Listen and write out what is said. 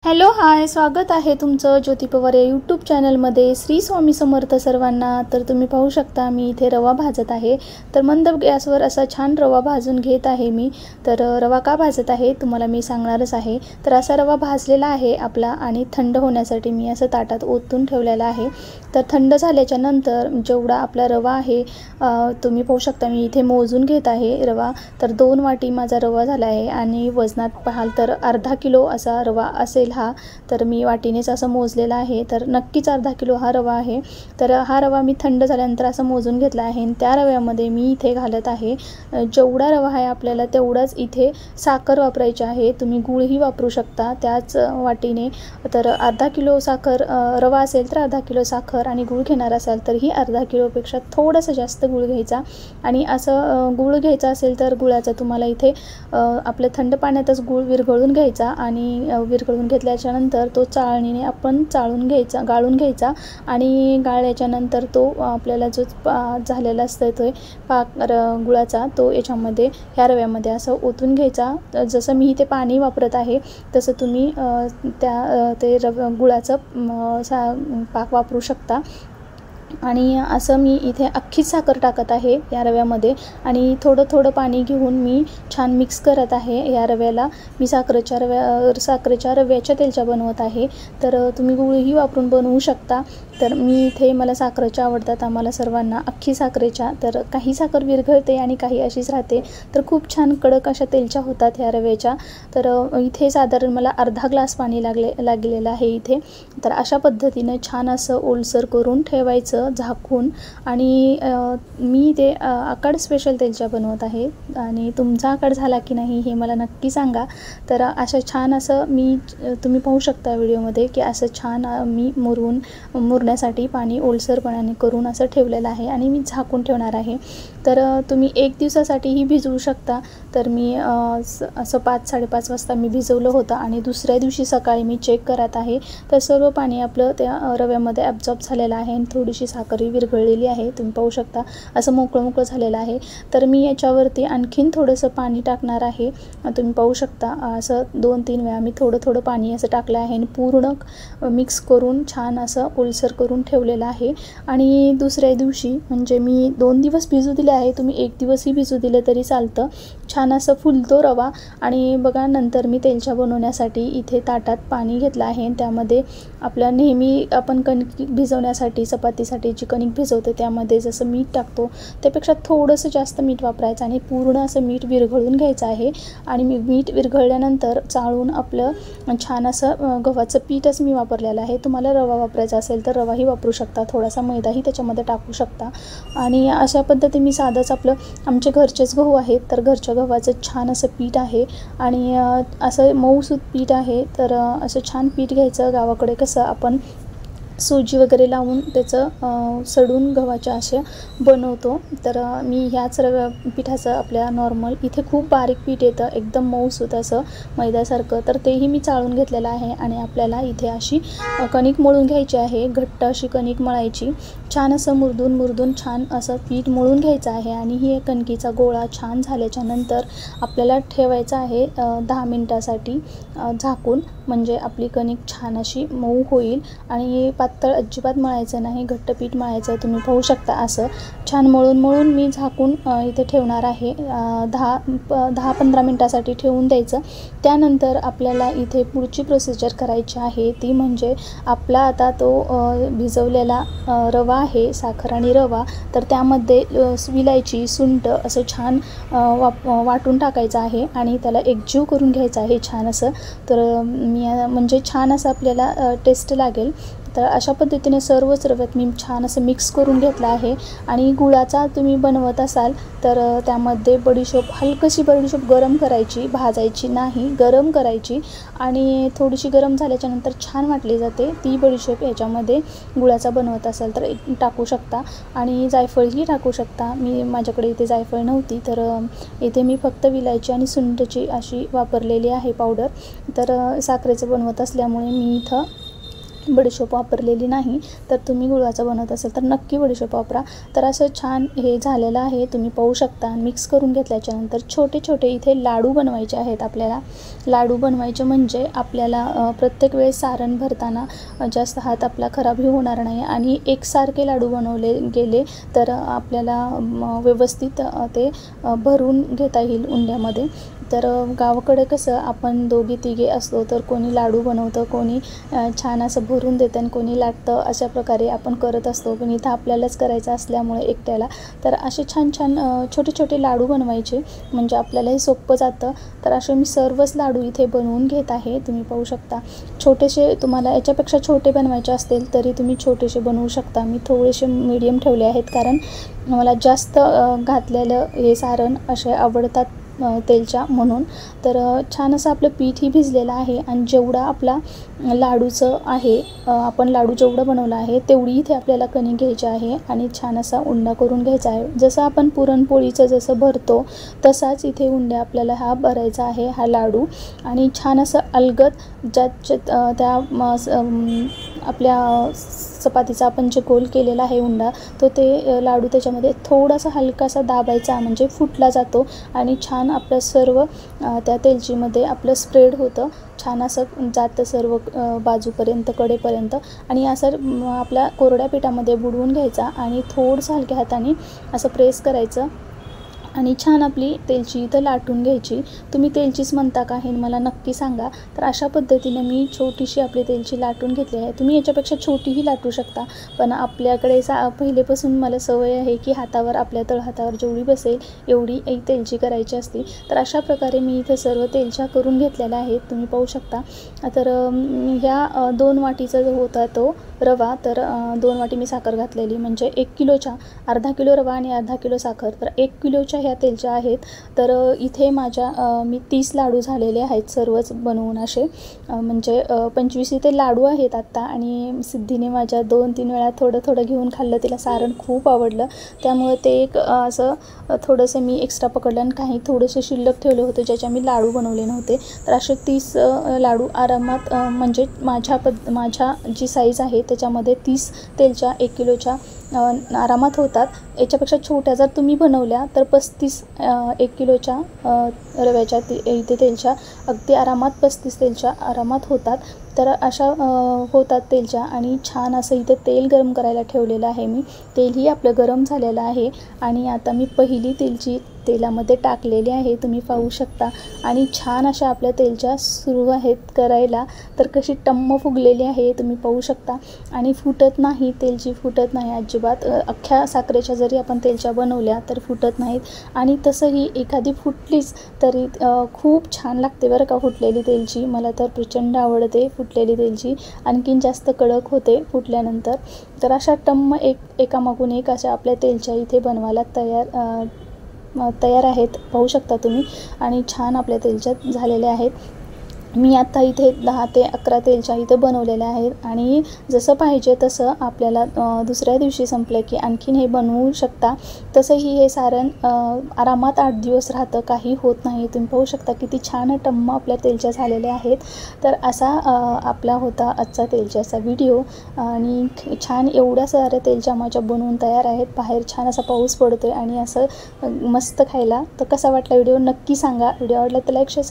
Hello hi, स्वागत आहे तुमचं ज्योती पवार या यूट्यूब चॅनलमध्ये। श्री स्वामी समर्थ सर्वांना। तर तुम्ही पाहू शकता मी इथे रवा भाजत आहे। तर मंद गॅसवर असा छान रवा भाजून घेत आहे मी। तर रवा का भाजत आहे तुम्हाला मी सांगणारच आहे। तर असा रवा भाजलेला आहे आपला आणि थंड होण्यासाठी मी असं ताटात ओतून ठेवलेला आहे। तर थंड झाल्याच्या नंतर जेवढा आपला रवा आहे तुम्ही पाहू शकता मी इथे मोजून घेत आहे रवा। तर 2 वाटी माझा रवा झाला आहे आणि वजनात पाहाल तर अर्धा किलो असा रवा असेल हा। तर मी वाटीनेच असं मोजलेला आहे। तर नक्कीच अर्धा किलो हा रवा आहे। तर हा रवा मी थंड झाल्यानंतर असं मोजून घेतला आहे आणि त्या रव्यामध्ये मी इथे घालत आहे जेवढा रवा आहे आपल्याला तेवढाच इथे साखर वापरायची आहे। तुम्ही गूळही वापरू शकता त्याच वाटीने। तर अर्धा किलो साखर रवा असेल तर अर्धा किलो साखर आणि गूळ घेणार असाल तर ही अर्धा किलोपेक्षा थोडंसं जास्त गूळ घ्यायचा। आणि असं गूळ घ्यायचा असेल तर गुळाचा तुम्हाला इथे आपल्या थंड पाण्यातच गूळ विरघळून घ्यायचा आणि विरघळून घेतल्याच्यानंतर तो चाळणीने आपण गाळून घ्यायचा आणि गाळल्याच्यानंतर तो आपल्याला जो झालेला असतो तो पाक गुळाचा तो याच्यामध्ये ह्या रव्यामध्ये असं ओतून घ्यायचा। जसं मी इथे पाणी वापरत आहे तसं तुम्ही ते गुळाचं पाक वापरू शकता। आणि असं मी इथे अख्खीच साखर टाकत आहे या रव्यामध्ये आणि थोडं पाणी घेऊन मी छान मिक्स करत आहे या रव्याला। मी साखरेच्या रव्याच्या तेलच्या बनवत आहे। तर तुम्ही गूळही वापरून बनवू शकता। तर मी इथे मला साखरेच्या आवडतात आम्हाला सर्वांना अख्खी साखरेच्या। तर काही साखर विरघळते आणि काही अशीच राहते। तर खूप छान कडक अशा तेलच्या होतात ह्या रव्याच्या। तर इथे साधारण मला अर्धा ग्लास पाणी लागलेलं आहे इथे। तर अशा पद्धतीने छान असं ओलसर करून ठेवायचं झाकून। आणि मी ते आकाड स्पेशल तेलच्या बनवत आहे आणि तुमचा आकाड झाला की नाही हे मला नक्की सांगा। तर अशा छान असं तुम्ही पाहू शकता व्हिडिओमध्ये की असं छान मी मुरण्यासाठी पाणी ओलसरपणाने करून असं ठेवलेलं आहे आणि मी झाकून ठेवणार आहे। तर तुम्ही 1 दिवसासाठीही भिजवू शकता। तर मी असं 5-5:30 वाजता मी भिजवलं होतं आणि दुसऱ्या दिवशी सकाळी मी चेक करत आहे तर सर्व पाणी आपलं त्या रव्यामध्ये ॲब्झॉर्ब झालेलं आहे आणि थोडीशी साखरही विरघळलेली आहे। तुम्ही पाहू शकता असं मोकळं झालेलं आहे। तर मी याच्यावरती आणखीन थोडंसं पाणी टाकणार आहे। तुम्ही पाहू शकता असं 2-3 वेळा मी थोडं पाणी असं टाकलं आहे आणि पूर्ण मिक्स करून छान असं ओलसर करून ठेवलेलं आहे। आणि दुसऱ्या दिवशी म्हणजे मी 2 दिवस भिजू दिले आहे, तुम्ही 1 दिवसही भिजू दिलं तरी चालतं। छान असं फुलतो रवा। आणि बघा नंतर मी तेलच्या बनवण्यासाठी इथे ताटात पाणी घेतलं आहे। त्यामध्ये आपल्या नेहमी आपण कणिक भिजवण्यासाठी चपातीसाठी जी कणिक भिजवतो त्यामध्ये जसं मीठ टाकतो त्यापेक्षा थोडंसं जास्त मीठ वापरायचं आणि पूर्ण असं मीठ विरघळून घ्यायचं आहे। आणि मीठ विरघळल्यानंतर चाळून आपलं छान असं गव्हाचं पीठच मी वापरलेलं आहे। तुम्हाला रवा वापरायचा असेल तर रवाही वापरू शकता, थोडासा मैदाही त्याच्यामध्ये टाकू शकता। आणि अशा पद्धतीने मी साधंच आपलं आमचे घरचेच गहू आहेत तर घरच्या गव्हाचं छान असं पीठ आहे आणि असं मऊसूत पीठ आहे। तर असं छान पीठ घ्यायचं। गावाकडे कसं आपण सुजी वगैरे लावून त्याचं सडून गव्हाच्या अशा बनवतो। तर मी ह्याच पिठाचं आपल्या नॉर्मल इथे खूप बारीक पीठ येतं एकदम मऊसूत असं मैद्यासारखं। तर तेही मी चाळून घेतलेलं आहे आणि आपल्याला इथे अशी कणिक मळून घ्यायची आहे। घट्ट अशी कणिक मळायची, छान असं मुरदून छान असं पीठ मळून घ्यायचं आहे। आणि ही कणकीचा गोळा छान झाल्याच्या नंतर आपल्याला ठेवायचा आहे 10 मिनटासाठी झाकून, म्हणजे आपली कणिक छान अशी मऊ होईल। आणि पातळ अजिबात मळायचं नाही, घट्ट पीठ मळायचं। तुम्ही पाहू शकता असं छान मळून मी झाकून इथे ठेवणार आहे 10-15 मिनटासाठी ठेवून द्यायचं। त्यानंतर आपल्याला इथे पुढची प्रोसिजर करायची आहे ती म्हणजे आपला आता तो भिजवलेला रवा आहे, साखर आणि रवा, तर त्यामध्ये विलायची सुंठ असं छान वाटून टाकायचं आहे आणि त्याला एकजीव करून घ्यायचं आहे छान असं। तर म्हणजे छान असं आपल्याला टेस्ट लागेल। तर अशा पद्धतीने सर्वच रव्यात मी छान असं मिक्स करून घेतलं आहे। आणि गुळाचा तुम्ही बनवत असाल तर त्यामध्ये हलकीशी बडीशोप गरम करायची, भाजायची नाही, गरम करायची आणि थोडीशी गरम झाल्याच्या नंतर छान वाटली जाते ती बडीशोप। याच्यामध्ये गुळाचा बनवत असाल तर टाकू शकता आणि जायफळही टाकू शकता। माझ्याकडे इथे जायफळ नव्हती तर इथे मी फक्त विलायची आणि सुंठची अशी वापरलेली आहे पावडर। तर साखरेचं बनवत असल्यामुळे मी इथं बडीशोप वापरलेली नाही, तर तुम्ही गुळाचा बनवत असाल तर नक्की बडीशोप वापरा. तर असं छान हे झालेलं आहे, तुम्ही पाहू शकता. मिक्स करून घेतल्याच्यानंतर छोटे छोटे इथे लाडू बनवायचे आहेत आपल्याला. लाडू बनवायचे म्हणजे आपल्याला प्रत्येक वेळेस सारण भरताना जास्त हात आपला खराबही होणार नाही आणि एकसारखे लाडू बनवले गेले तर आपल्याला व्यवस्थित ते भरून घेता येईल उंड्यामध्ये. तर गावाकडे कसं आपण दोघी तिघे असतो तर कोणी लाडू बनवतं, कोणी छान असं भरून देतं आणि कोणी लाटतं, अशा प्रकारे आपण करत असतो. पण इथं आपल्यालाच करायचं असल्यामुळे एकट्याला तर असे छान छान छोटे छोटे लाडू बनवायचे म्हणजे आपल्यालाही सोपं जातं. तर असे मी सर्वच लाडू इथे बनवून घेत आहे, तुम्ही पाहू शकता. छोटेसे तुम्हाला याच्यापेक्षा छोटे बनवायचे असतील तरी तुम्ही छोटेसे बनवू शकता. मी थोडेसे मीडियम ठेवले आहेत कारण मला जास्त घातलेलं हे सारण असे आवडतात तेलच्या म्हणून. तर छान असं आपलं पीठही भिजलेलं आहे आणि जेवढा आपला लाडूचं आहे आपण लाडू जेवढं बनवलं आहे तेवढी इथे आपल्याला कणिक घ्यायची आहे आणि छान असा उंडा करून घ्यायचा आहे. जसं आपण पुरणपोळीचं जसं भरतो तसाच इथे उंडा आपल्याला हा भरायचा आहे, हा लाडू. आणि छान असं अलगद ज्यात त्या आपल्या चपातीचा आपण जे गोल केलेला आहे उंडा तो ते लाडू त्याच्यामध्ये थोडासा हलकासा दाबायचा म्हणजे फुटला जातो आणि छान आपलं सर्व त्या तेलचीमध्ये आपलं स्प्रेड होतं. छान असं जातं सर्व बाजूपर्यंत कडेपर्यंत आणि असं आपल्या कोरड्या पिठामध्ये बुडवून घ्यायचा आणि थोडंसं हलक्या हाताने असं प्रेस करायचं आणि छान आपली तेलची इथं लाटून घ्यायची. तुम्ही तेलचीच म्हणता का हे मला नक्की सांगा. तर अशा पद्धतीने मी छोटीशी आपली तेलची लाटून घेतली आहे. तुम्ही याच्यापेक्षा छोटीही लाटू शकता, पण आपल्याकडे पहिलेपासून मला सवय आहे की हातावर आपल्या तळहातावर जेवढी बसेल एवढी एक तेलची करायची असते. तर अशा प्रकारे मी इथं सर्व तेलच्या करून घेतलेल्या आहेत, तुम्ही पाहू शकता. तर ह्या 2 वाटीचा जो होता तो रवा, तर 2 वाटी मी साखर घातलेली म्हणजे 1 किलोच्या अर्धा किलो रवा आणि अर्धा किलो साखर, तर 1 किलोच्या ह्या तेलच्या आहेत. तर इथे माझ्या मी 30 लाडू झालेले आहेत सर्वच बनवून असे म्हणजे 25 इथे लाडू आहेत आत्ता. आणि सिद्धीने माझ्या 2-3 वेळा थोडं थोडं घेऊन खाल्लं, तिला सारण खूप आवडलं त्यामुळे ते एक असं थोडंसं मी एक्स्ट्रा पकडलं आणि काही थोडेसे शिल्लक ठेवले होते ज्याच्या मी लाडू बनवले नव्हते. तर असे 30 लाडू आरामात म्हणजे माझ्या जी साईज आहे त्याच्यामध्ये 30 तेलच्या 1 किलोच्या आरामात होतात. याच्यापेक्षा छोट्या जर तुम्ही बनवल्या तर 35 1 किलोच्या रव्याच्या इथे तेलच्या अगदी आरामात 35 तेलच्या आरामात होतात. तर अशा होतात तेलच्या. आणि छान असं इथे तेल गरम करायला ठेवलेलं आहे मी. तेलही आपलं गरम झालेलं आहे आणि आता मी पहिली तेलची तेलामध्ये टाकलेली आहे, तुम्ही पाहू शकता. आणि छान अशा आपल्या तेलच्या सुरू आहेत करायला. तर कशी टम्म फुगलेली आहे तुम्ही पाहू शकता आणि फुटत नाही, तेलची फुटत नाही अजिबात. अख्ख्या साखरेच्या जरी आपण तेलच्या बनवल्या तर फुटत नाहीत. आणि तसंही एखादी फुटलीच तरी खूप छान लागते बरं का फुटलेली तेलची. मला तर प्रचंड आवडते फुटलेली तेलची, आणखीन जास्त कडक होते फुटल्यानंतर. तर अशा टम्म एकामागून एक अशा आपल्या तेलच्या इथे बनवायला तयार आहेत, पाहू शकता तुम्ही. आणि छान आपल्या तेलच्या झालेल्या आहेत. मी आता इथे 10 ते 11 तेलच्या इथं बनवलेल्या आहेत आणि जसं पाहिजे तसं आपल्याला दुसऱ्या दिवशी संपलं की आणखीन हे बनवू शकता. तसंही हे सारण आरामात 8 दिवस राहतं, काही होत नाही. तुम्ही पाहू शकता किती छान टम्म आपल्या तेलच्या झालेल्या आहेत. तर असा आपला होता आजचा तेलच्याचा व्हिडिओ. आणि छान एवढ्या साऱ्या तेलच्या माझ्या बनवून तयार आहेत. बाहेर छान असा पाऊस पडतो आहे आणि असं मस्त खायला. तर कसा वाटला व्हिडिओ नक्की सांगा. व्हिडिओ आवडला तर लाईक शेअर